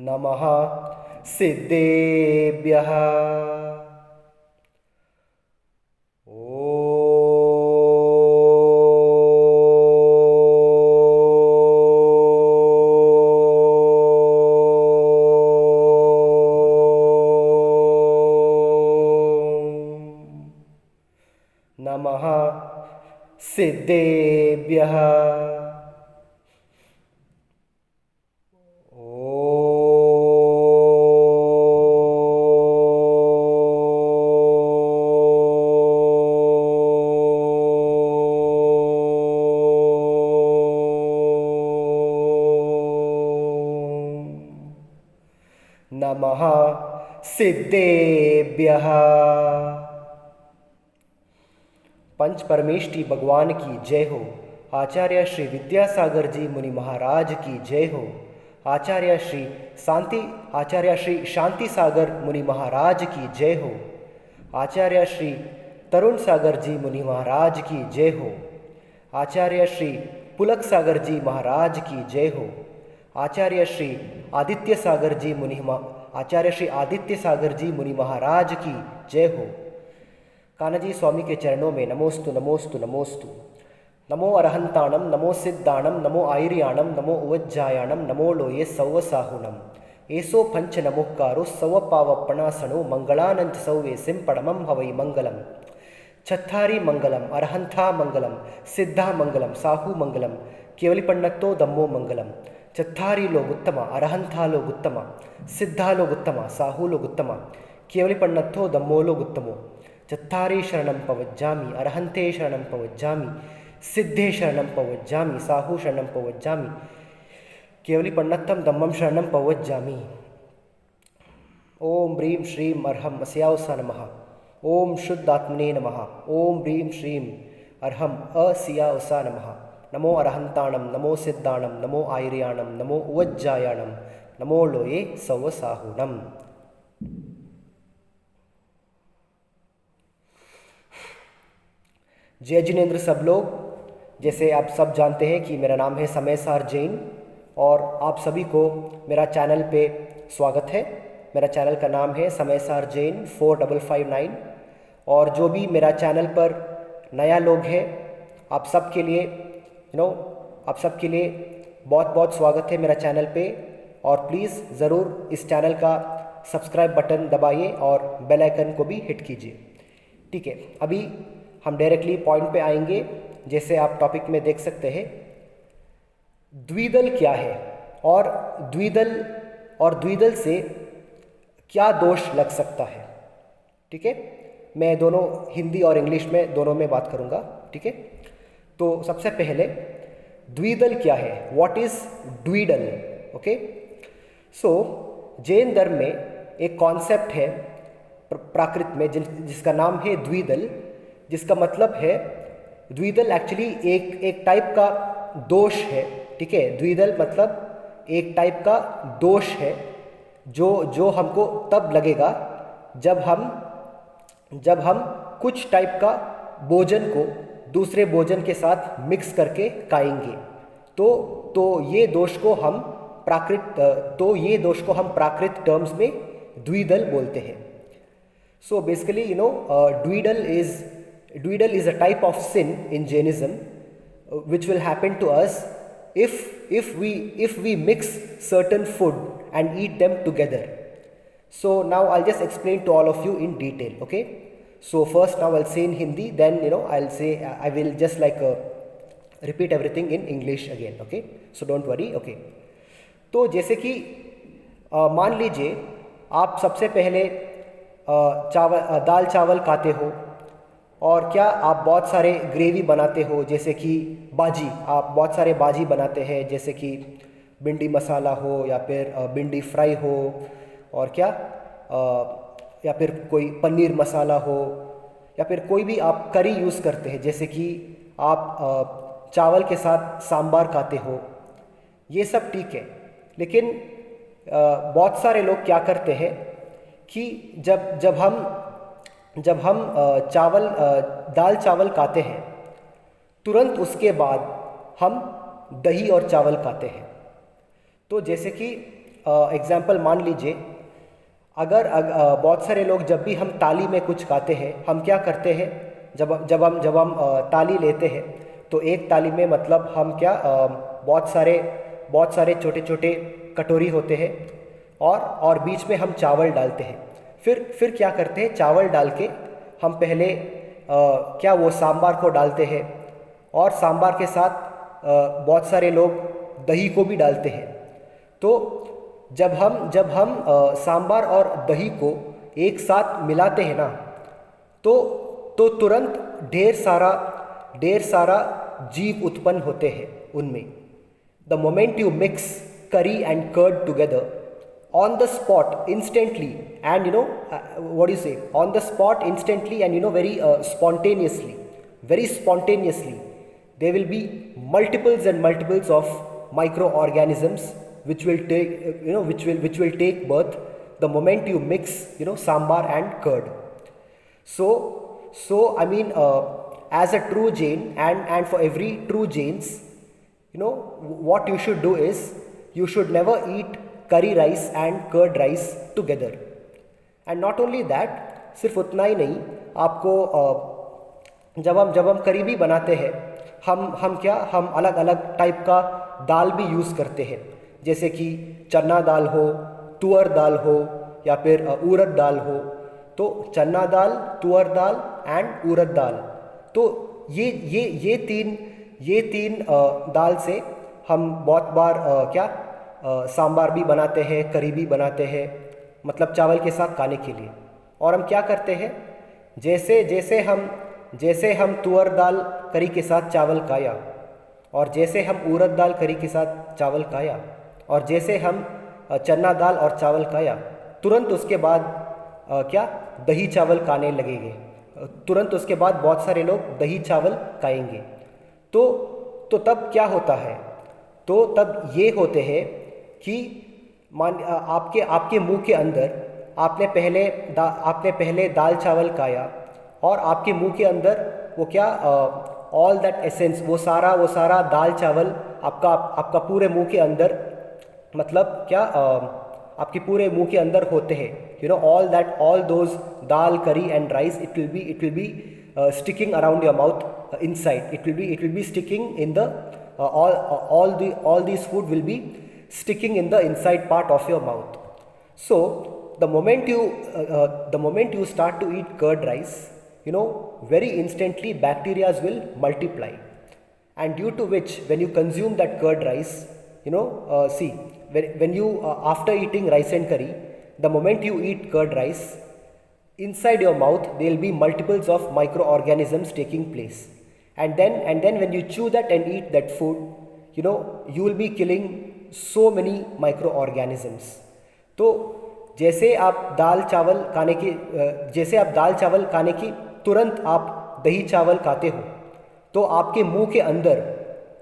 नमः सिद्धेभ्यः। नमः सिद्धेभ्यः। नमः सिद्धेभ्यः। पंच परमेष्टि भगवान की जय हो। आचार्य श्री विद्यासागर जी मुनि महाराज की जय हो। आचार्य श्री शांति सागर मुनि महाराज की जय हो। आचार्य श्री तरुण सागर जी मुनि महाराज की जय हो। आचार्य श्री पुलक सागर जी महाराज की जय हो। आचार्य श्री आदित्य सागर जी मुनि महाराज की जय हो। कान्हाजी स्वामी के चरणों में नमोस्तु नमोस्तु नमोस्तु। नमो अरहंताणम, नमो सिद्धाणम, नमो आयर्याणम, नमो उवज्जायाणम, नमो लोये सौव साहुनम। एसो पंच नमोक्कारो सव पावपणासनो मंगलानंत सौवे सिंपड़मम हवै मंगलम। चत्थारी मंगलम, अरहंथा मंगलम, सिद्धा मंगलम, साहू मंगलम, केवली पन्नत्तो दम्मो मंगलम। चत्थारीलो उत्तम, अरहंथालो उत्तम, सिद्धालो उत्तम, साहूलो उत्तम, केवली पन्नत्तो दम्मोलो उत्तमो। चत्थारी शरणं पवज्जामि, अरहंते शरणं पवज्जामि, सिद्धे शरणं पवज्जामि, साहू शरणं पवज्जामि, केवली पन्नत्तम दम्मम शरणं पवज्जामि। ओम ह्रीं श्रीं अर्हम अस्यावसा नमः। ओम शुद्ध आत्मने नमः। ओम ह्रीं श्रीं अर्हम असियावसा नमः। नमो अरहंताणम, नमो सिद्धाणम, नमो आयर्याणम, नमो उवज्जायाणम, नमो लोये सौव साहुनम। जय जिनेन्द्र सब लोग। जैसे आप सब जानते हैं कि मेरा नाम है समय सार जैन और आप सभी को मेरा चैनल पे स्वागत है। मेरा चैनल का नाम है समय सार जैन 4559। और जो भी मेरा चैनल पर नया लोग हैं, आप सब के लिए आप सबके लिए बहुत बहुत स्वागत है मेरा चैनल पे। और प्लीज़ ज़रूर इस चैनल का सब्सक्राइब बटन दबाइए और बेल आइकन को भी हिट कीजिए। ठीक है, अभी हम डायरेक्टली पॉइंट पे आएंगे। जैसे आप टॉपिक में देख सकते हैं, द्विदल क्या है और द्विदल से क्या दोष लग सकता है। ठीक है, मैं दोनों हिंदी और इंग्लिश में दोनों में बात करूंगा। ठीक है, तो सबसे पहले द्विदल क्या है, व्हाट इज द्विदल। ओके, सो जैन धर्म में एक कॉन्सेप्ट है प्राकृत में जिसका नाम है द्विदल, जिसका मतलब है द्विदल एक्चुअली एक टाइप का दोष है। ठीक है, द्विदल मतलब एक टाइप का दोष है जो हमको तब लगेगा जब हम कुछ टाइप का भोजन को दूसरे भोजन के साथ मिक्स करके खाएंगे तो ये दोष को हम प्राकृत टर्म्स में द्विदल बोलते हैं। सो बेसिकली द्विदल is a type of sin in Jainism which will happen to us if we mix certain food and eat them together. So now I'll just explain to all of you in detail. Okay, so first now I'll say in Hindi, then I will just repeat everything in English again. Okay, so don't worry. Okay, तो जैसे कि मान लीजिए आप सबसे पहले दाल चावल खाते हो और क्या आप बहुत सारे ग्रेवी बनाते हो, जैसे कि आप बहुत सारे बाजी बनाते हैं, जैसे कि भिंडी मसाला हो या फिर भिंडी फ्राई हो, और या फिर कोई पनीर मसाला हो, या फिर कोई भी आप करी यूज़ करते हैं, जैसे कि आप चावल के साथ सांबार खाते हो। ये सब ठीक है, लेकिन बहुत सारे लोग क्या करते हैं कि जब हम दाल चावल खाते हैं, तुरंत उसके बाद हम दही और चावल खाते हैं। तो जैसे कि एग्जाम्पल मान लीजिए, अगर बहुत सारे लोग जब भी हम ताली में कुछ खाते हैं, हम क्या करते हैं, जब हम ताली लेते हैं तो एक ताली में मतलब हम क्या बहुत सारे छोटे छोटे कटोरी होते हैं और बीच में हम चावल डालते हैं। फिर क्या करते हैं, चावल डाल के हम पहले क्या वो सांबार को डालते हैं और सांबार के साथ बहुत सारे लोग दही को भी डालते हैं। तो जब हम सांबार और दही को एक साथ मिलाते हैं ना, तो तुरंत ढेर सारा जीव उत्पन्न होते हैं उनमें। The moment you mix curry and curd together, on the spot instantly, and what do you say, on the spot instantly, and very spontaneously there will be multiples and multiples of microorganisms which will take which will take birth the moment you mix sambar and curd. So I mean, as a true Jain, and for every true Jains, what you should do is you should never eat curry rice and curd rice together. And not only that, सिर्फ उतना ही नहीं, आपको जब हम करी भी बनाते हैं, हम अलग अलग टाइप का दाल भी यूज़ करते हैं, जैसे कि चना दाल हो, तुअर दाल हो, या फिर उड़द दाल हो। तो चना दाल, तुअर दाल एंड उड़द दाल, तो ये तीन दाल से हम बहुत बार सांबार भी बनाते हैं, करी भी बनाते हैं, मतलब चावल के साथ खाने के लिए। और हम क्या करते हैं, जैसे हम तुअर दाल करी के साथ चावल खाया, और जैसे हम उड़द दाल करी के साथ चावल खाया, और जैसे हम चना दाल और चावल खाया, तुरंत उसके बाद दही चावल खाने लगेंगे। तुरंत उसके बाद बहुत सारे लोग दही चावल खाएंगे। तो तब क्या होता है, तो तब ये होते हैं कि आपके मुंह के अंदर आपने पहले दाल चावल खाया, और आपके मुंह के अंदर वो ऑल दैट एसेंस, वो सारा दाल चावल आपका पूरे मुंह के अंदर, मतलब आपके पूरे मुंह के अंदर होते हैं। ऑल दोज दाल, करी and rice, it will be sticking around your mouth inside. It will be sticking in the all these food will be sticking in the inside part of your mouth. So the moment you start to eat curd rice, very instantly bacteria will multiply, and due to which when you consume that curd rice, see, when you after eating rice and curry, the moment you eat curd rice, inside your mouth there will be multiples of microorganisms taking place, and then when you chew that and eat that food, you will be killing so many microorganisms. तो जैसे आप दाल चावल खाने की तुरंत आप दही चावल खाते हो, तो आपके मुंह के अंदर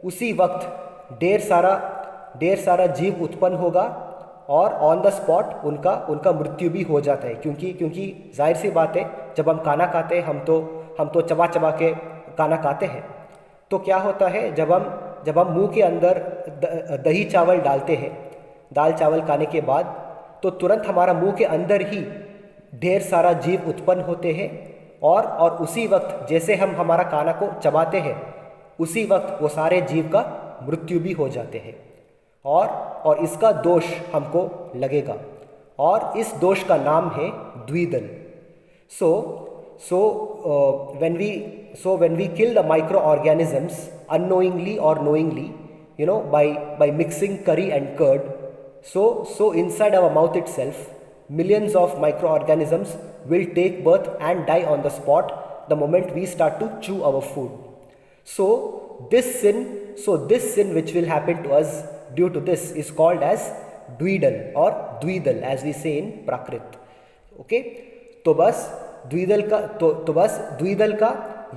उसी वक्त ढेर सारा जीव उत्पन्न होगा, और ऑन द स्पॉट उनका मृत्यु भी हो जाता है, क्योंकि जाहिर सी बात है, जब हम खाना खाते हैं हम तो चबा के खाना खाते हैं। तो क्या होता है, जब हम मुंह के अंदर दही चावल डालते हैं दाल चावल खाने के बाद, तो तुरंत हमारा मुंह के अंदर ही ढेर सारा जीव उत्पन्न होते हैं, और उसी वक्त जैसे हम हमारा खाना को चबाते हैं, उसी वक्त वो सारे जीव का मृत्यु भी हो जाते हैं, और इसका दोष हमको लगेगा, और इस दोष का नाम है द्विदल। When we kill the microorganisms unknowingly or knowingly, by mixing curry and curd, so inside our mouth itself, millions of microorganisms will take birth and die on the spot the moment we start to chew our food. So this sin which will happen to us due to this is called as द्विदल or द्विदल, as we say in Prakrit. Okay, तो बस द्विदल का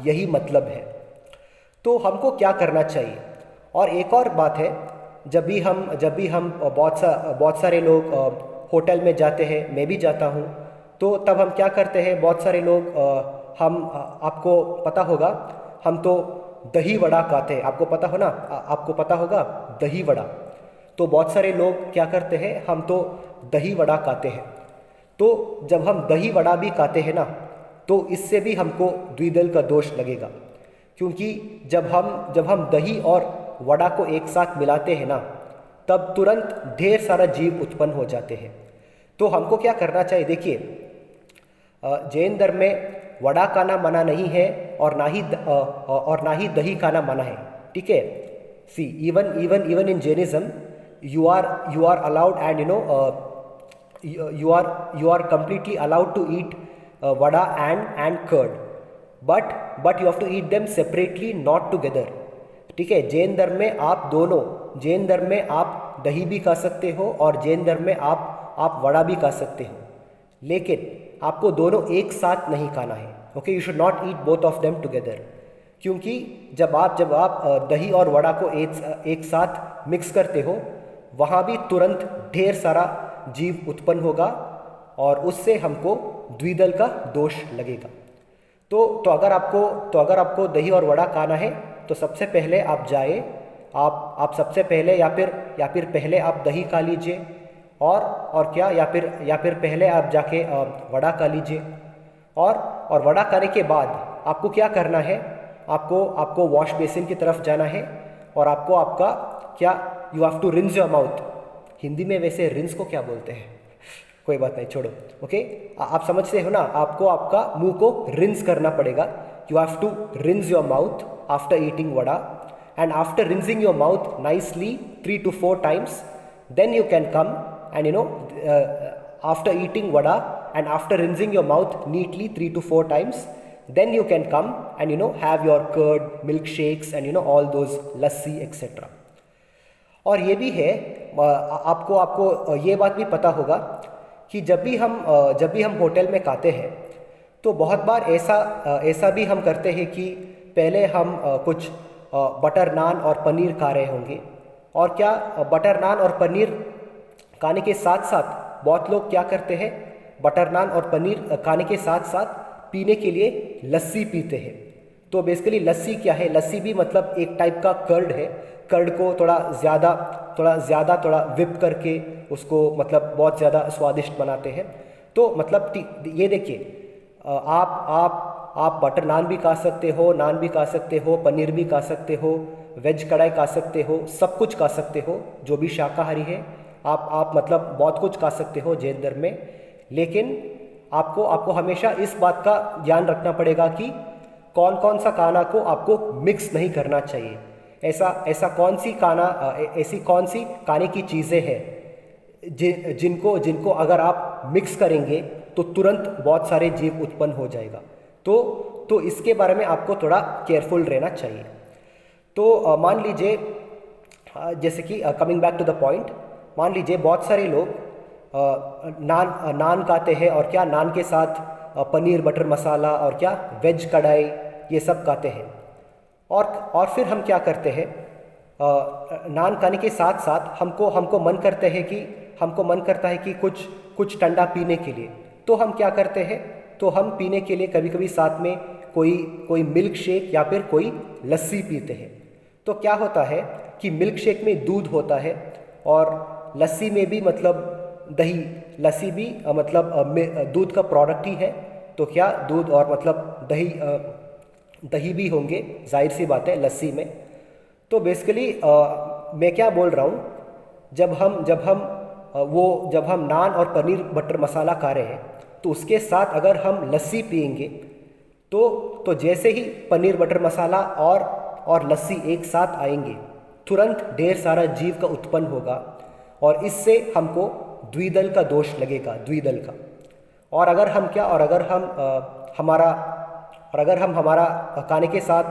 यही मतलब है। तो हमको क्या करना चाहिए? और एक और बात है, जब भी हम बहुत सारे लोग होटल में जाते हैं, मैं भी जाता हूँ, तो तब हम क्या करते हैं, बहुत सारे लोग आपको पता होगा, हम तो दही वड़ा खाते हैं, आपको पता होगा दही वड़ा। तो बहुत सारे लोग क्या करते हैं, हम तो दही वड़ा खाते हैं। तो जब हम दही वड़ा भी खाते हैं ना, तो इससे भी हमको द्विदल का दोष लगेगा, क्योंकि जब हम दही और वड़ा को एक साथ मिलाते हैं ना, तब तुरंत ढेर सारा जीव उत्पन्न हो जाते हैं। तो हमको क्या करना चाहिए, देखिए जैन धर्म में वड़ा खाना मना नहीं है और ना ही दही खाना मना है, ठीक है। See even in Jainism you are allowed, and you are completely allowed to eat vada and curd, but you have to eat them separately, not together, ठीक है। जैन धर्म में आप दही भी खा सकते हो और जैन धर्म में आप वड़ा भी खा सकते हो, लेकिन आपको दोनों एक साथ नहीं खाना है। Okay, you should not eat both of them together, क्योंकि जब आप दही और वड़ा को एक साथ मिक्स करते हो, वहाँ भी तुरंत ढेर सारा जीव उत्पन्न होगा और उससे हमको द्विदल का दोष लगेगा। तो अगर आपको दही और वड़ा खाना है, तो सबसे पहले आप जाए, आप सबसे पहले या फिर पहले आप दही खा लीजिए, और क्या, या फिर पहले आप जाके वड़ा खा लीजिए। और वड़ा खाने के बाद आपको क्या करना है, आपको वॉश बेसिन की तरफ जाना है, और आपको आपका क्या, you have to rinse your mouth. Hindi में वैसे रिंस को क्या बोलते हैं, कोई बात नहीं, छोड़ो। ओके, आप समझते हो ना, आपको आपका मुंह को रिंस करना पड़ेगा। You have to rinse your mouth after eating vada, and after rinsing your mouth nicely 3 to 4 times, then you can come and after eating vada and after rinsing your mouth neatly 3 to 4 times, then you can come and have your curd, milkshakes and all those lassi etc. और ये भी है, आपको ये बात भी पता होगा कि जब भी हम होटल में खाते हैं, तो बहुत बार ऐसा भी हम करते हैं कि पहले हम कुछ बटर नान और पनीर खा रहे होंगे, और क्या बटर नान और पनीर खाने के साथ साथ बहुत लोग क्या करते हैं, बटर नान और पनीर खाने के साथ साथ पीने के लिए लस्सी पीते हैं। तो बेसिकली लस्सी क्या है, लस्सी भी मतलब एक टाइप का कर्ड है। कर्ड को थोड़ा ज़्यादा विप करके उसको मतलब बहुत ज़्यादा स्वादिष्ट बनाते हैं। तो मतलब ये देखिए, आप बटर नान भी खा सकते हो, नान भी खा सकते हो, पनीर भी खा सकते हो, वेज कढ़ाई खा सकते हो, सब कुछ खा सकते हो जो भी शाकाहारी है। आप मतलब बहुत कुछ खा सकते हो जैन धर्म में, लेकिन आपको हमेशा इस बात का ध्यान रखना पड़ेगा कि कौन सा खाना को आपको मिक्स नहीं करना चाहिए। ऐसा ऐसी कौन सी खाने की चीज़ें हैं जिनको अगर आप मिक्स करेंगे तो तुरंत बहुत सारे जीव उत्पन्न हो जाएगा। तो इसके बारे में आपको थोड़ा केयरफुल रहना चाहिए। तो मान लीजिए, जैसे कि coming back to the point, मान लीजिए बहुत सारे लोग नान खाते हैं, और क्या नान के साथ पनीर बटर मसाला और क्या वेज कढ़ाई ये सब खाते हैं। और फिर हम क्या करते हैं, नान खाने के साथ साथ हमको मन करता है कि कुछ ठंडा पीने के लिए। तो हम क्या करते हैं, तो हम पीने के लिए कभी कभी साथ में कोई मिल्क शेक या फिर कोई लस्सी पीते हैं। तो क्या होता है कि मिल्क शेक में दूध होता है और लस्सी में भी मतलब दही, लस्सी भी मतलब दूध का प्रोडक्ट ही है। तो क्या दूध और मतलब दही भी होंगे, जाहिर सी बात है लस्सी में। तो बेसिकली मैं क्या बोल रहा हूँ, जब हम नान और पनीर बटर मसाला खा रहे हैं, तो उसके साथ अगर हम लस्सी पिएंगे तो जैसे ही पनीर बटर मसाला और लस्सी एक साथ आएंगे, तुरंत ढेर सारा जीव का उत्पन्न होगा और इससे हमको द्विदल का दोष लगेगा, द्विदल का। और अगर हम हमारा खाने के साथ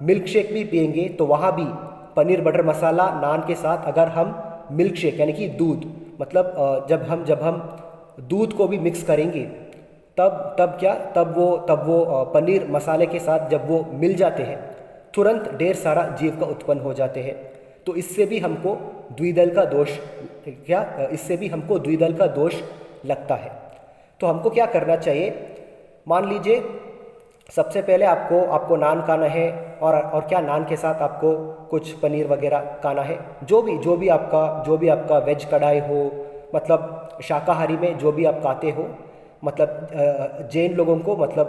मिल्क शेक भी पिएंगे, तो वहाँ भी पनीर बटर मसाला नान के साथ अगर हम मिल्क शेक यानी कि दूध, मतलब जब हम दूध को भी मिक्स करेंगे, तब वो पनीर मसाले के साथ जब वो मिल जाते हैं, तुरंत ढेर सारा जीव का उत्पन्न हो जाते हैं। तो इससे भी हमको द्विदल का दोष लगता है। तो हमको क्या करना चाहिए, मान लीजिए सबसे पहले आपको आपको नान खाना है, और क्या नान के साथ आपको कुछ पनीर वगैरह खाना है, जो भी आपका वेज कढ़ाई हो, मतलब शाकाहारी में जो भी आप खाते हो, मतलब जैन लोगों को मतलब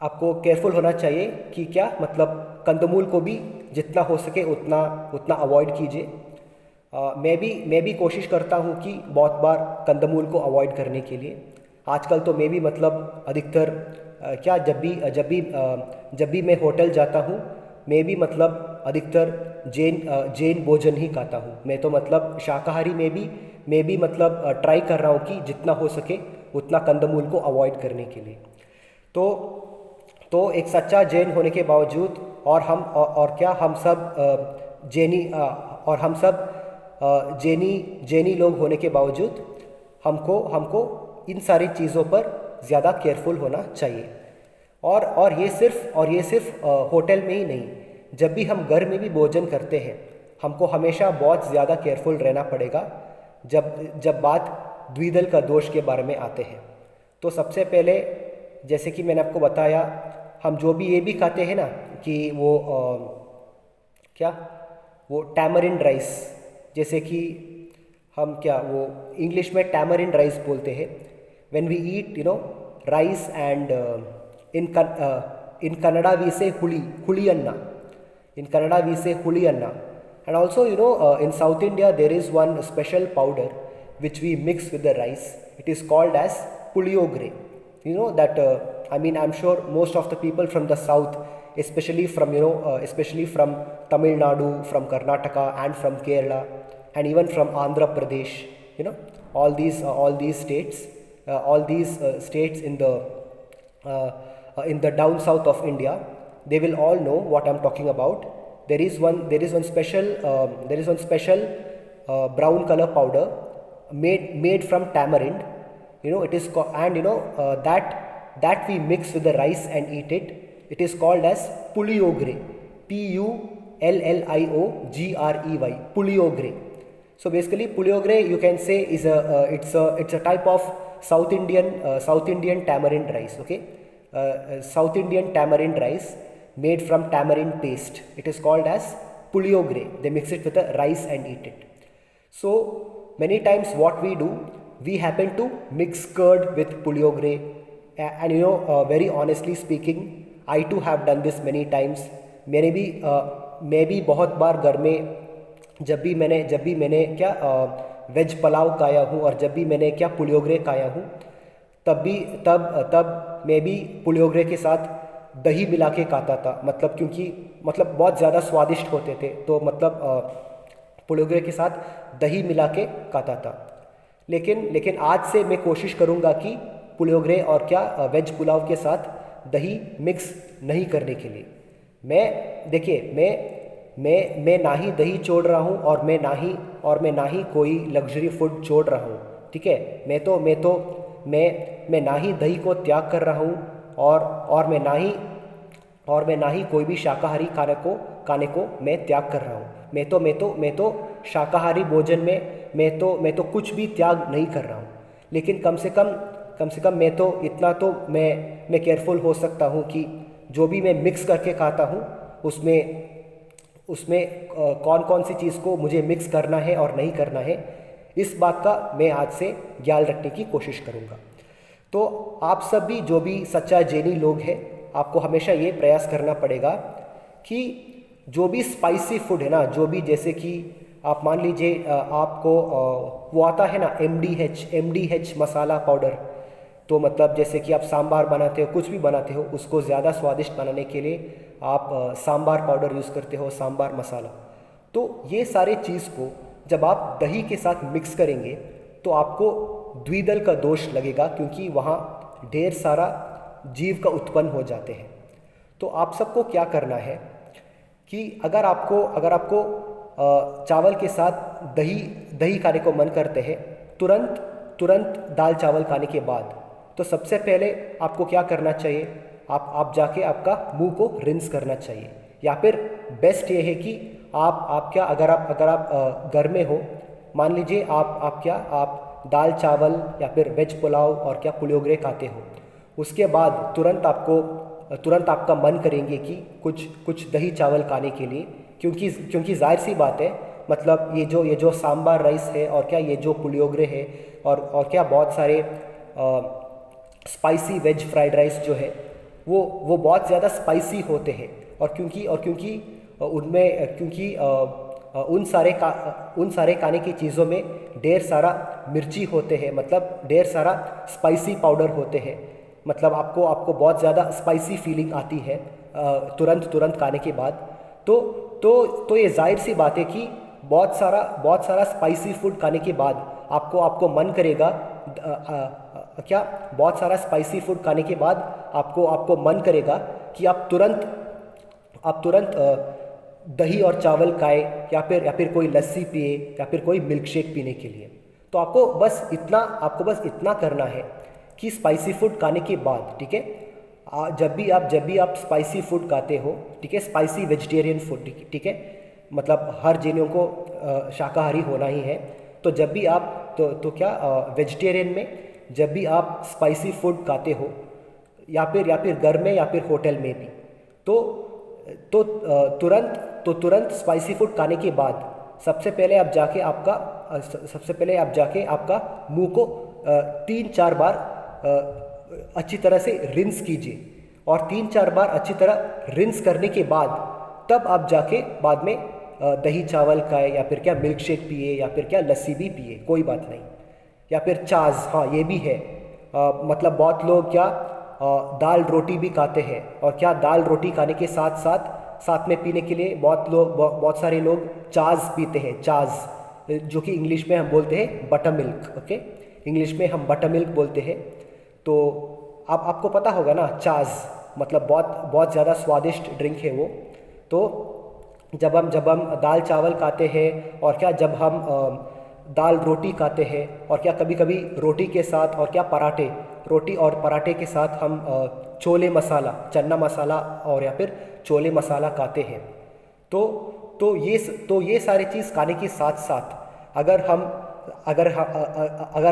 आपको केयरफुल होना चाहिए कि क्या मतलब कंदमूल को भी जितना हो सके उतना उतना अवॉइड कीजिए। मैं भी कोशिश करता हूँ कि बहुत बार कंदमूल को अवॉइड करने के लिए। आजकल तो मैं भी मतलब अधिकतर क्या जब भी मैं होटल जाता हूँ, मैं भी मतलब अधिकतर जैन भोजन ही खाता हूँ। मैं तो मतलब शाकाहारी में भी मैं भी मतलब ट्राई कर रहा हूँ कि जितना हो सके उतना कंदमूल को अवॉइड करने के लिए। तो एक सच्चा जैन होने के बावजूद, और क्या हम सब जैनी और हम सब जैनी लोग होने के बावजूद हमको हमको इन सारी चीज़ों पर ज़्यादा केयरफुल होना चाहिए। और ये सिर्फ होटल में ही नहीं, जब भी हम घर में भी भोजन करते हैं, हमको हमेशा बहुत ज़्यादा केयरफुल रहना पड़ेगा जब जब बात द्विदल का दोष के बारे में आते हैं। तो सबसे पहले, जैसे कि मैंने आपको बताया, हम जो भी ये भी खाते हैं ना कि क्या वो टैमरिंड राइस, जैसे कि हम क्या वो इंग्लिश में टैमरिंड राइस बोलते हैं। When we eat rice and in Kannada we say huli Anna, in Kannada we say huli anna. And also in South India there is one special powder which we mix with the rice. It is called as puliyogre. You know that I mean, I'm sure most of the people from the south, especially from Tamil Nadu, from Karnataka and from Kerala, and even from Andhra Pradesh, all these states in the down south of India, they will all know what I'm talking about. There is one special brown color powder made from tamarind. It is and that we mix with the rice and eat it. It is called as puliogre. Pulliogrey. Puliogre. So basically puliogre, you can say, is it's a type of South Indian tamarind rice. Okay, South Indian tamarind rice made from tamarind paste. It is called as puliogre. They mix it with the rice and eat it. So many times what we do, we happen to mix curd with puliogre. And very honestly speaking, I too have done this many times. मैं भी बहुत बार घर में जब भी मैंने क्या veg pulao खाया हूँ, और जब भी मैंने क्या पुलियोगरे खाया हूँ, तब मैं भी पुलियोगरे के साथ दही मिला के खाता था। मतलब क्योंकि बहुत ज़्यादा स्वादिष्ट होते थे, तो मतलब पुलियोगरे के साथ दही मिला के खाता था। लेकिन आज से मैं कोशिश करूँगा कि पुलियोगरे और क्या वेज पुलाव के साथ दही मिक्स नहीं करने के लिए। मैं ना ही दही छोड़ रहा हूँ, और मैं ना ही कोई लग्जरी फूड छोड़ रहा हूँ। ठीक है, मैं ना ही दही को त्याग कर रहा हूँ, और मैं ना ही कोई भी शाकाहारी खाने को मैं त्याग कर रहा हूँ। मैं तो शाकाहारी भोजन में मैं तो कुछ भी त्याग नहीं कर रहा हूँ। लेकिन कम से कम मैं तो इतना तो मैं केयरफुल हो सकता हूँ कि जो भी मैं मिक्स करके खाता हूँ, उसमें कौन कौन सी चीज़ को मुझे मिक्स करना है और नहीं करना है, इस बात का मैं आज से ख्याल रखने की कोशिश करूँगा। तो आप सब भी, जो भी सच्चा जैनी लोग हैं, आपको हमेशा ये प्रयास करना पड़ेगा कि जो भी स्पाइसी फूड है ना, जो भी, जैसे कि आप मान लीजिए आपको वो आता है ना MDH मसाला पाउडर। तो मतलब जैसे कि आप सांबार बनाते हो, कुछ भी बनाते हो, उसको ज़्यादा स्वादिष्ट बनाने के लिए आप सांबार पाउडर यूज़ करते हो, सांबार मसाला। तो ये सारे चीज़ को जब आप दही के साथ मिक्स करेंगे तो आपको द्विदल का दोष लगेगा, क्योंकि वहाँ ढेर सारा जीव का उत्पन्न हो जाते हैं। तो आप सबको क्या करना है कि अगर आपको चावल के साथ दही खाने को मन करते हैं, तुरंत दाल चावल खाने के बाद, तो सबसे पहले आपको क्या करना चाहिए, आप जाके आपका मुंह को रिंस करना चाहिए। या फिर बेस्ट ये है कि आप क्या, अगर आप घर में हो, मान लीजिए आप दाल चावल या फिर वेज पुलाव और क्या पुलियोगरे खाते हो, उसके बाद तुरंत आपका मन करेंगे कि कुछ कुछ दही चावल खाने के लिए, क्योंकि जाहिर सी बात है, मतलब ये जो सांबार राइस है और क्या ये जो पुलियोगरे है और क्या बहुत सारे स्पाइसी वेज फ्राइड राइस जो है वो बहुत ज़्यादा स्पाइसी होते हैं। और क्योंकि उनमें क्योंकि उन सारे खाने की चीज़ों में ढेर सारा मिर्ची होते हैं, मतलब ढेर सारा स्पाइसी पाउडर होते हैं, मतलब आपको बहुत ज़्यादा स्पाइसी फीलिंग आती है तुरंत खाने के बाद। तो ये जाहिर सी बात है कि बहुत सारा स्पाइसी फूड खाने के बाद आपको मन करेगा क्या बहुत सारा स्पाइसी फूड खाने के बाद आपको मन करेगा कि आप तुरंत दही और चावल खाए या फिर कोई लस्सी पिए या फिर कोई मिल्क शेक पीने के लिए। तो आपको बस इतना करना है कि स्पाइसी फूड खाने के बाद, ठीक है, जब भी आप स्पाइसी फूड खाते हो, ठीक है, स्पाइसी वेजिटेरियन फूड, ठीक है, मतलब हर जैनियों को शाकाहारी होना ही है। तो जब भी आप तो क्या वेजिटेरियन में जब भी आप स्पाइसी फूड खाते हो या फिर घर में या फिर होटल में भी, तो तुरंत स्पाइसी फूड खाने के बाद सबसे पहले आप जाके आपका मुंह को 3-4 बार अच्छी तरह से रिंस कीजिए। और 3-4 बार अच्छी तरह रिंस करने के बाद तब आप जाके बाद में दही चावल खाए या फिर क्या मिल्क शेक पिए या फिर क्या लस्सी भी पिए, कोई बात नहीं, या फिर छाछ, हाँ ये भी है। मतलब बहुत लोग क्या दाल रोटी भी खाते हैं, और क्या दाल रोटी खाने के साथ में पीने के लिए बहुत सारे लोग छाछ पीते हैं, छाछ, जो कि इंग्लिश में हम बोलते हैं बटर मिल्क, ओके, इंग्लिश में हम बटर मिल्क बोलते हैं। तो आपको पता होगा ना, छाछ मतलब बहुत ज़्यादा स्वादिष्ट ड्रिंक है वो। तो जब हम दाल चावल खाते हैं और क्या जब हम दाल रोटी खाते हैं और क्या कभी कभी रोटी के साथ और क्या रोटी और पराठे के साथ हम छोले मसाला, चना मसाला और या फिर छोले मसाला खाते हैं। तो ये सारी चीज़ खाने के साथ साथ अगर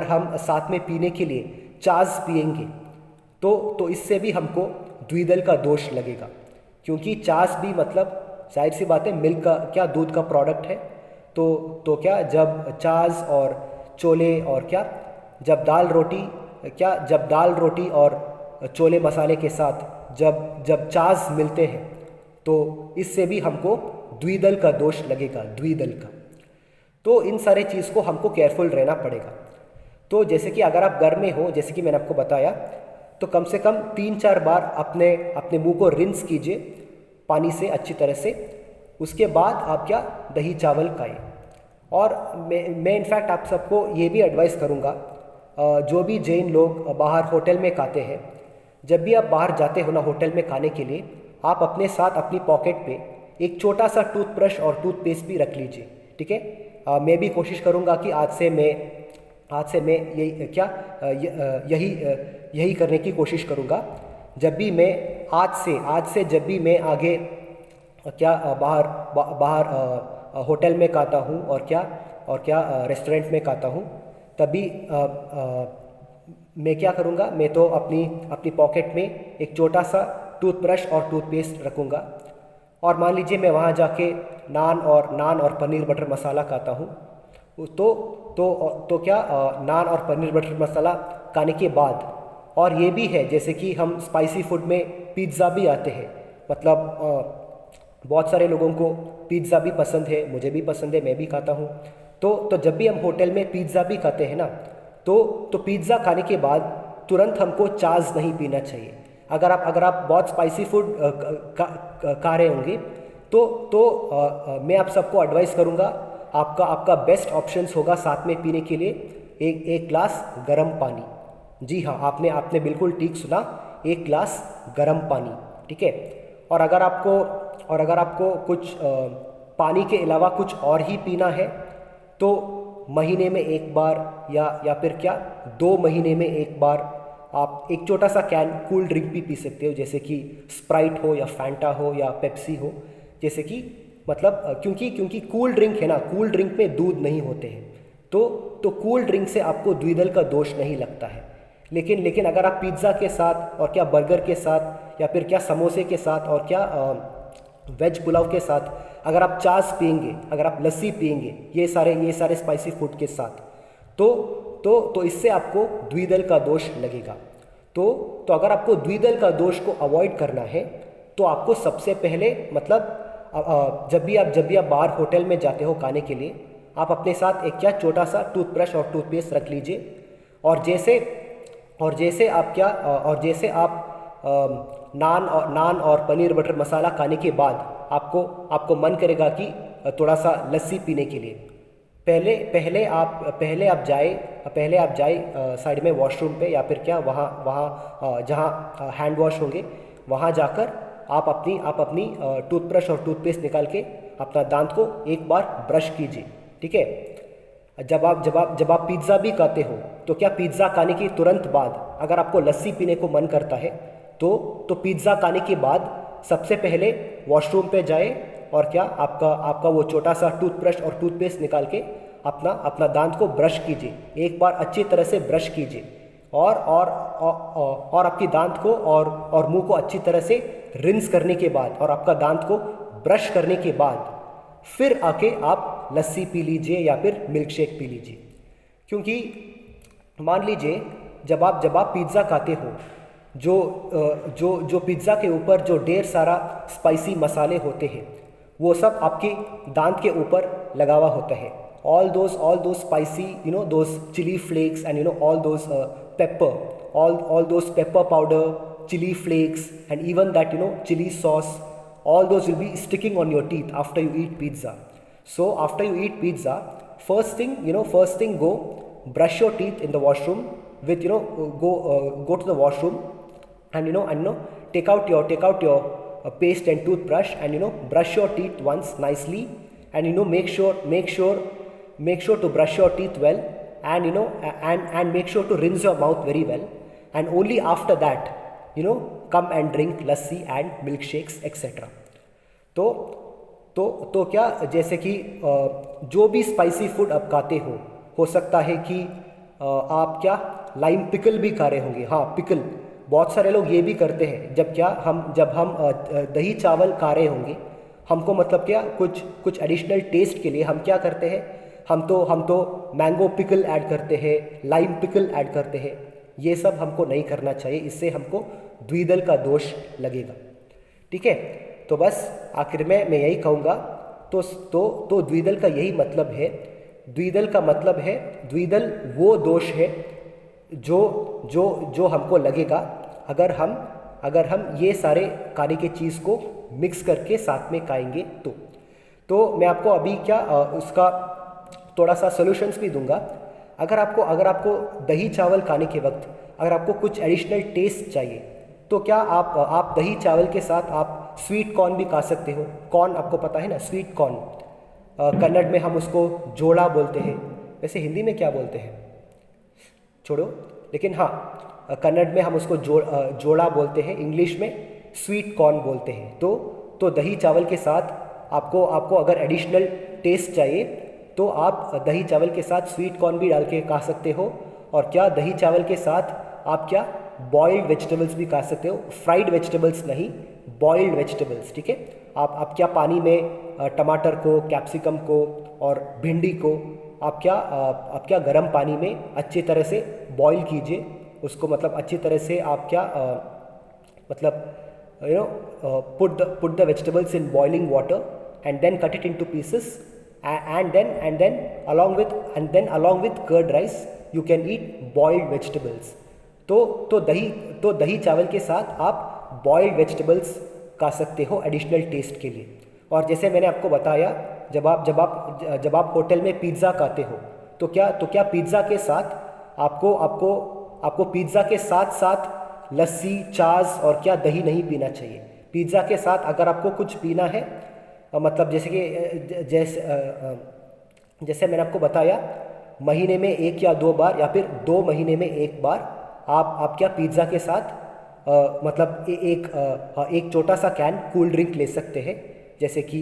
हम साथ में पीने के लिए छाछ पिएंगे तो इससे भी हमको द्विदल का दोष लगेगा, क्योंकि छाछ भी मतलब जाहिर सी बात है मिल्क का क्या दूध का प्रोडक्ट है। तो क्या जब छाछ और छोले और क्या जब दाल रोटी और छोले मसाले के साथ जब छाछ मिलते हैं तो इससे भी हमको द्विदल का दोष लगेगा, द्विदल का। तो इन सारे चीज़ को हमको केयरफुल रहना पड़ेगा। तो जैसे कि अगर आप घर में हो, जैसे कि मैंने आपको बताया, तो कम से कम 3-4 बार अपने मुंह को रिंस कीजिए पानी से अच्छी तरह से। उसके बाद आप क्या दही चावल खाएं। और मैं इनफैक्ट आप सबको ये भी एडवाइस करूँगा, जो भी जैन लोग बाहर होटल में खाते हैं, जब भी आप बाहर जाते हो ना होटल में खाने के लिए, आप अपने साथ अपनी पॉकेट में एक छोटा सा टूथब्रश और टूथपेस्ट भी रख लीजिए, ठीक है। मैं भी कोशिश करूँगा कि आज से मैं यही करने की कोशिश करूँगा। जब भी मैं आज से जब भी मैं आगे क्या बाहर होटल में खाता हूँ और क्या रेस्टोरेंट में खाता हूँ, तभी मैं क्या करूँगा, मैं तो अपनी पॉकेट में एक छोटा सा टूथब्रश और टूथपेस्ट रखूँगा। और मान लीजिए मैं वहाँ जाके नान और पनीर बटर मसाला खाता हूँ, तो क्या नान और पनीर बटर मसाला खाने के बाद, और ये भी है जैसे कि हम स्पाइसी फूड में पिज़्ज़ा भी आते हैं, मतलब बहुत सारे लोगों को पिज़्ज़ा भी पसंद है, मुझे भी पसंद है, मैं भी खाता हूँ। तो जब भी हम होटल में पिज़्ज़ा भी खाते हैं ना, तो पिज़्ज़ा खाने के बाद तुरंत हमको छाछ नहीं पीना चाहिए। अगर आप बहुत स्पाइसी फूड खा रहे होंगे तो मैं आप सबको एडवाइस करूँगा, आपका बेस्ट ऑप्शंस होगा साथ में पीने के लिए एक ग्लास गर्म पानी। जी हाँ, आपने बिल्कुल ठीक सुना, एक ग्लास गर्म पानी, ठीक है। और अगर आपको कुछ पानी के अलावा कुछ और ही पीना है तो महीने में एक बार या फिर क्या 2 महीने में एक बार आप एक छोटा सा कैन कूल ड्रिंक भी पी सकते हो, जैसे कि स्प्राइट हो या फैंटा हो या पेप्सी हो, जैसे कि मतलब क्योंकि कूल ड्रिंक है ना, कूल ड्रिंक में दूध नहीं होते हैं, तो कूल ड्रिंक से आपको द्विदल का दोष नहीं लगता है। लेकिन लेकिन अगर आप पिज़्ज़ा के साथ और क्या बर्गर के साथ या फिर क्या समोसे के साथ और क्या वेज पुलाव के साथ अगर आप चास पियेंगे, अगर आप लस्सी पियेंगे ये सारे स्पाइसी फूड के साथ, तो इससे आपको द्विदल का दोष लगेगा। तो अगर आपको द्विदल का दोष को अवॉइड करना है तो आपको सबसे पहले मतलब जब भी आप बाहर होटल में जाते हो खाने के लिए, आप अपने साथ एक क्या छोटा सा टूथब्रश और टूथपेस्ट रख लीजिए। और जैसे आप नान और पनीर बटर मसाला खाने के बाद आपको मन करेगा कि थोड़ा सा लस्सी पीने के लिए, पहले आप जाए साइड में वॉशरूम पे या फिर क्या वहाँ जहाँ हैंड वॉश होंगे वहाँ जाकर आप अपनी टूथब्रश और टूथपेस्ट निकाल के अपना दांत को एक बार ब्रश कीजिए, ठीक है। जब आप पिज़्ज़ा भी खाते हो तो क्या पिज़्ज़ा खाने के तुरंत बाद अगर आपको लस्सी पीने को मन करता है तो पिज़्ज़ा खाने के बाद सबसे पहले वॉशरूम पे जाए और क्या आपका वो छोटा सा टूथब्रश और टूथपेस्ट निकाल के अपना दांत को ब्रश कीजिए, एक बार अच्छी तरह से ब्रश कीजिए और आपकी दांत को और मुंह को अच्छी तरह से रिंस करने के बाद और आपका दांत को ब्रश करने के बाद फिर आके आप लस्सी पी लीजिए या फिर मिल्क शेक पी लीजिए। क्योंकि मान लीजिए जब आप पिज़्ज़ा खाते हो, जो पिज़्ज़ा के ऊपर जो ढेर सारा स्पाइसी मसाले होते हैं वो सब आपके दांत के ऊपर लगा हुआ होता है। all those spicy, those chili flakes and all those pepper, all those pepper powder, chili flakes, and even that chili sauce, all those will be sticking on your teeth after you eat pizza. So after you eat pizza, first thing go brush your teeth in the washroom with go to the washroom and take out your paste and toothbrush and brush your teeth once nicely, and make sure to brush your teeth well, and and make sure to rinse your mouth very well, and only after that come and drink lassi and milkshakes etc. तो क्या जैसे कि जो भी spicy food आप खाते हो सकता है कि आप क्या लाइम पिकल भी खा रहे होंगे। हाँ, पिकल बहुत सारे लोग ये भी करते हैं। जब हम दही चावल खा रहे होंगे, हमको मतलब क्या कुछ एडिशनल टेस्ट के लिए हम क्या करते हैं, हम तो मैंगो पिकल ऐड करते हैं, लाइम पिकल ऐड करते हैं। ये सब हमको नहीं करना चाहिए, इससे हमको द्विदल का दोष लगेगा, ठीक है। तो बस आखिर में मैं यही कहूँगा, तो द्विदल का यही मतलब है। द्विदल का मतलब है, द्विदल वो दोष है जो हमको लगेगा अगर हम ये सारे खाने की चीज़ को मिक्स करके साथ में खाएंगे तो मैं आपको अभी क्या उसका थोड़ा सा सॉल्यूशंस भी दूंगा। अगर आपको दही चावल खाने के वक्त अगर आपको कुछ एडिशनल टेस्ट चाहिए तो क्या आप दही चावल के साथ आप स्वीट कॉर्न भी खा सकते हो। कॉर्न आपको पता है ना, स्वीट कॉर्न, कन्नड़ में हम उसको जोड़ा बोलते हैं। वैसे हिंदी में क्या बोलते हैं छोड़ो, लेकिन हाँ कन्नड़ में हम उसको जोड़ा बोलते हैं, इंग्लिश में स्वीट कॉर्न बोलते हैं। तो दही चावल के साथ आपको अगर एडिशनल टेस्ट चाहिए तो आप दही चावल के साथ स्वीट कॉर्न भी डाल के खा सकते हो। और क्या दही चावल के साथ आप क्या बॉइल्ड वेजिटेबल्स भी खा सकते हो, फ्राइड वेजिटेबल्स नहीं, बॉइल्ड वेजिटेबल्स, ठीक है। आप क्या पानी में टमाटर को, कैप्सिकम को और भिंडी को आप क्या गर्म पानी में अच्छी तरह से बॉईल कीजिए उसको, मतलब अच्छी तरह से आप क्या put the vegetables in boiling water and then cut it into pieces, and then along with curd rice you can eat boiled vegetables. तो दही चावल के साथ आप बॉइल्ड वेजिटेबल्स खा सकते हो एडिशनल टेस्ट के लिए। और जैसे मैंने आपको बताया, जब आप होटल में पिज़्ज़ा खाते हो तो क्या पिज़्ज़ा के साथ आपको पिज़्ज़ा के साथ लस्सी, छाछ और क्या दही नहीं पीना चाहिए। पिज़्ज़ा के साथ अगर आपको कुछ पीना है, मतलब जैसे मैंने आपको बताया, महीने में 1 या 2 बार या फिर 2 महीने में 1 बार आप क्या पिज़्ज़ा के साथ मतलब एक छोटा सा कैन कूल ड्रिंक ले सकते हैं, जैसे कि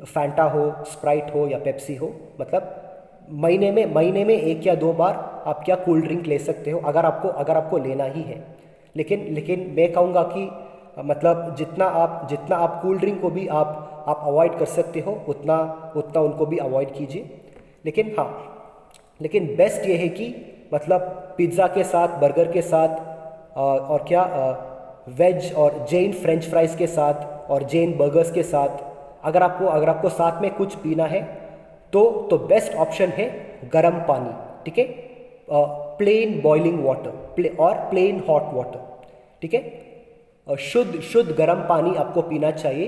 फैंटा हो, स्प्राइट हो या पेप्सी हो। मतलब महीने में 1 या 2 बार आप क्या कूल ड्रिंक ले सकते हो अगर आपको लेना ही है। लेकिन मैं कहूँगा कि मतलब जितना आप कूल ड्रिंक को भी आप अवॉइड कर सकते हो उतना उतना उनको भी अवॉइड कीजिए। लेकिन हाँ, लेकिन बेस्ट ये है कि मतलब पिज़्ज़ा के साथ, बर्गर के साथ और क्या वेज और जैन फ्रेंच फ्राइज़ के साथ और जैन बर्गर्स के साथ अगर आपको साथ में कुछ पीना है तो बेस्ट ऑप्शन है गर्म पानी, ठीक है, प्लेन बॉइलिंग वाटर और प्लेन हॉट वाटर, ठीक है। शुद्ध गर्म पानी आपको पीना चाहिए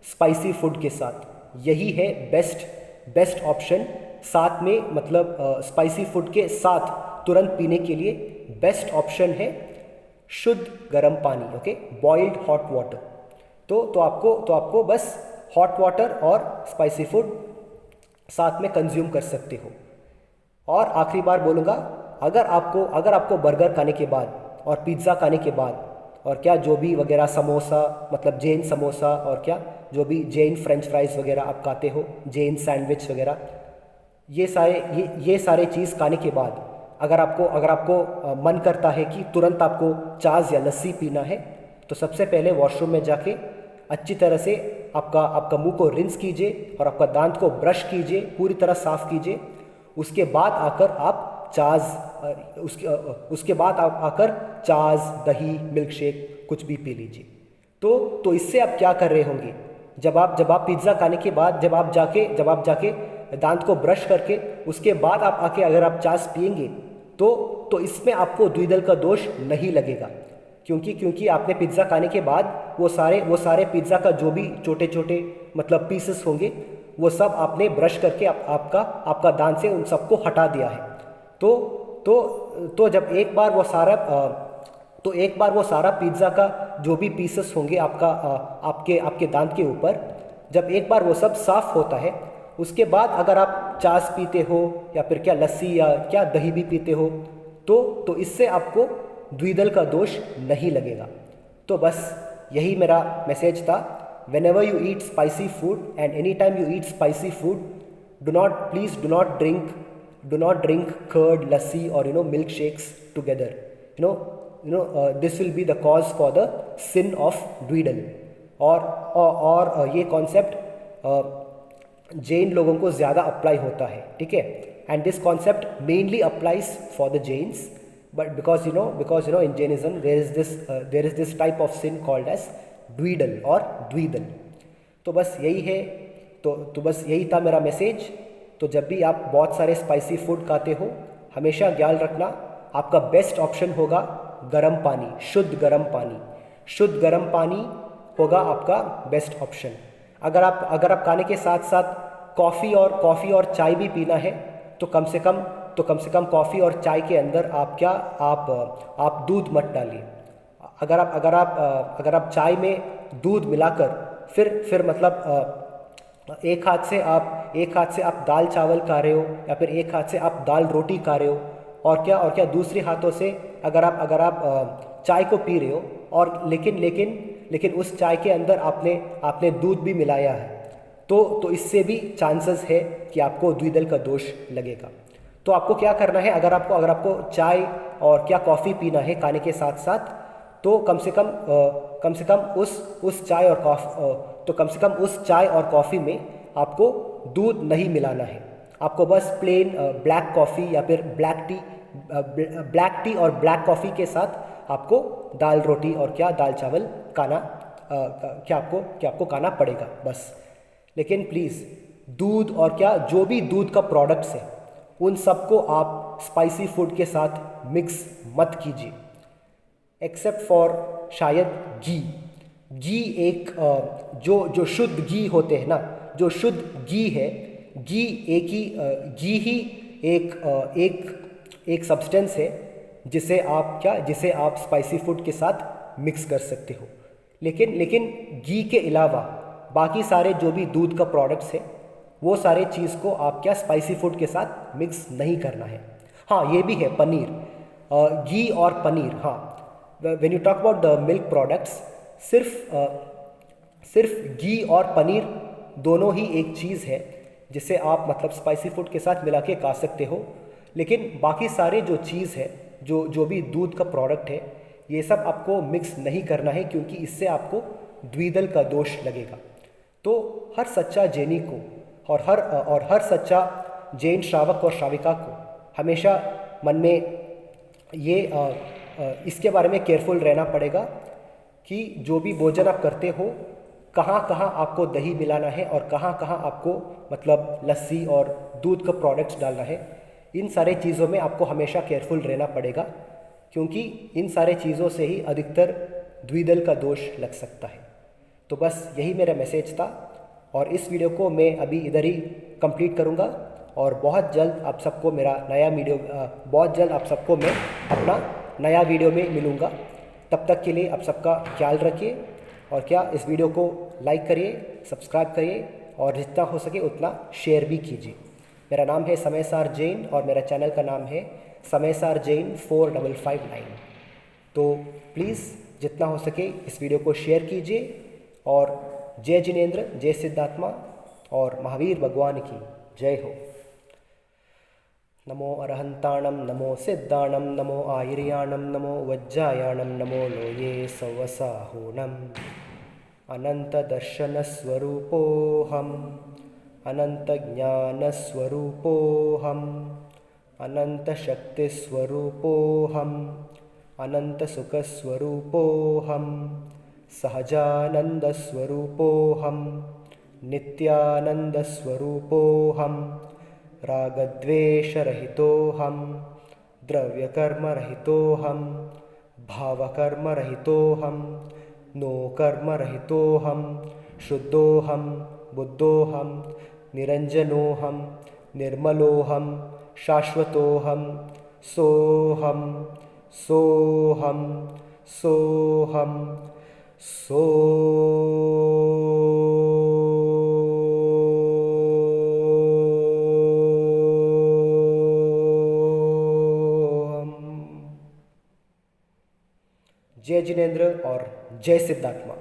स्पाइसी फूड के साथ, यही है बेस्ट ऑप्शन। साथ में मतलब स्पाइसी फूड के साथ तुरंत पीने के लिए बेस्ट ऑप्शन है शुद्ध गर्म पानी, ओके, बॉइल्ड हॉट वाटर। तो आपको बस हॉट वाटर और स्पाइसी फूड साथ में कंज्यूम कर सकते हो। और आखिरी बार बोलूँगा, अगर आपको बर्गर खाने के बाद और पिज़्ज़ा खाने के बाद और क्या जो भी वगैरह समोसा, मतलब जैन समोसा और क्या जो भी जैन फ्रेंच फ्राइज़ वगैरह आप खाते हो, जैन सैंडविच वगैरह, ये सारे चीज़ खाने के बाद अगर आपको मन करता है कि तुरंत आपको छाछ या लस्सी पीना है, तो सबसे पहले वॉशरूम में जाके अच्छी तरह से आपका मुंह को रिंस कीजिए और आपका दांत को ब्रश कीजिए, पूरी तरह साफ़ कीजिए। उसके बाद आकर आप उसके बाद आप आकर छाछ, दही, मिल्क शेक कुछ भी पी लीजिए। तो इससे आप क्या कर रहे होंगे, जब आप पिज़्ज़ा खाने के बाद जब आप जाके दांत को ब्रश करके उसके बाद आप आके अगर आप छाछ पिएंगे तो इसमें आपको द्विदल का दोष नहीं लगेगा, क्योंकि आपने पिज़्ज़ा खाने के बाद वो सारे पिज़्ज़ा का जो भी छोटे छोटे मतलब पीसेस होंगे वो सब आपने ब्रश करके आपका दांत से उन सबको हटा दिया है। तो जब एक बार वो सारा पिज़्ज़ा का जो भी पीसेस होंगे आपके दांत के ऊपर, जब एक बार वो सब साफ होता है, उसके बाद अगर आप छाछ पीते हो या फिर क्या लस्सी या क्या दही भी पीते हो तो इससे आपको द्विदल का दोष नहीं लगेगा। तो बस यही मेरा मैसेज था। Whenever you eat spicy food and anytime you eat spicy food, please do not drink curd, lassi or milkshakes together. This will be the cause for the sin of द्विदल। और ये कॉन्सेप्ट जैन लोगों को ज़्यादा apply होता है, ठीक है। And this concept mainly applies for the Jains, but because in Jainism there is this type of sin called as द्विदल और द्विदल। तो बस यही है, तो बस यही था मेरा मैसेज। तो जब भी आप बहुत सारे स्पाइसी फूड खाते हो, हमेशा ख्याल रखना आपका बेस्ट ऑप्शन होगा गर्म पानी, शुद्ध गर्म पानी होगा आपका बेस्ट ऑप्शन। अगर आप खाने के साथ साथ कॉफ़ी और चाय भी पीना है तो कम से कम कॉफ़ी और चाय के अंदर आप दूध मत डालिए। अगर आप चाय में दूध मिलाकर फिर मतलब एक हाथ से आप दाल चावल खा रहे हो या फिर एक हाथ से आप दाल रोटी खा रहे हो और क्या दूसरे हाथों से अगर आप चाय को पी रहे हो और लेकिन उस चाय के अंदर आपने दूध भी मिलाया है, तो इससे भी चांसेस है कि आपको द्विदल का दोष लगेगा। तो आपको क्या करना है, अगर आपको चाय और क्या कॉफ़ी पीना है खाने के साथ साथ, तो कम से कम उस चाय और कॉफ़ी में आपको दूध नहीं मिलाना है। आपको बस प्लेन ब्लैक कॉफ़ी या फिर ब्लैक टी और ब्लैक कॉफ़ी के साथ आपको दाल रोटी और क्या दाल चावल आपको खाना पड़ेगा बस। लेकिन प्लीज़ दूध और क्या जो भी दूध का प्रोडक्ट्स है उन सबको आप स्पाइसी फूड के साथ मिक्स मत कीजिए, एक्सेप्ट फॉर शायद घी एक जो शुद्ध घी होते हैं ना, जो शुद्ध घी है, घी ही एक सब्सटेंस है जिसे आप स्पाइसी फूड के साथ मिक्स कर सकते हो। लेकिन घी के अलावा बाकी सारे जो भी दूध का प्रोडक्ट्स है वो सारे चीज़ को आप क्या स्पाइसी फूड के साथ मिक्स नहीं करना है। हाँ, ये भी है पनीर, घी और पनीर। हाँ, when you talk about the milk products, सिर्फ घी और पनीर दोनों ही एक चीज़ है जिसे आप मतलब स्पाइसी फूड के साथ मिला के खा सकते हो। लेकिन बाकी सारे जो चीज़ है, जो जो भी दूध का प्रोडक्ट है, ये सब आपको मिक्स नहीं करना है, क्योंकि इससे आपको द्विदल का दोष लगेगा। तो हर सच्चा जैनी को और हर सच्चा जैन श्रावक और श्राविका को हमेशा मन में ये इसके बारे में केयरफुल रहना पड़ेगा कि जो भी भोजन आप करते हो, कहाँ कहाँ आपको दही मिलाना है और कहाँ कहाँ आपको मतलब लस्सी और दूध का प्रोडक्ट्स डालना है। इन सारे चीज़ों में आपको हमेशा केयरफुल रहना पड़ेगा, क्योंकि इन सारे चीज़ों से ही अधिकतर द्विदल का दोष लग सकता है। तो बस यही मेरा मैसेज था, और इस वीडियो को मैं अभी इधर ही कंप्लीट करूँगा, और बहुत जल्द आप सबको मेरा नया वीडियो बहुत जल्द आप सबको मैं अपना नया वीडियो में मिलूँगा। तब तक के लिए आप सबका ख्याल रखिए, और क्या इस वीडियो को लाइक करिए, सब्सक्राइब करिए, और जितना हो सके उतना शेयर भी कीजिए। मेरा नाम है समयसार जैन और मेरा चैनल का नाम है समयसार जैन 4559। तो प्लीज़ जितना हो सके इस वीडियो को शेयर कीजिए, और जय जिनेंद्र, जय सिद्धात्मा और महावीर भगवान की जय हो। नमो अरहंताणम, नमो सिद्धाणम, नमो आयर्याणम, नमो वज्जायाणम, नमो लोये सवसाहूणम। अनंत दर्शन स्वरूपोहम, अनंत ज्ञान स्वरूपोहम, अनंत शक्ति स्वरूपोहम, अनंत सुख स्वरूपोहम, सहजानंद स्वरूपोहम, नित्यानंद स्वरूपोहम, रागद्वेषरहितोहम, द्रव्यकर्मरहितोहम, भावकर्मरहितोहम, नो कर्मरहितोहम, शुद्धोहम, बुद्धोहम, निरंजनोहम, निर्मलोहम, शाश्वतोहम, सोहम, सोहम, सोहम, जय जिनेंद्र और जय सिद्धात्मा।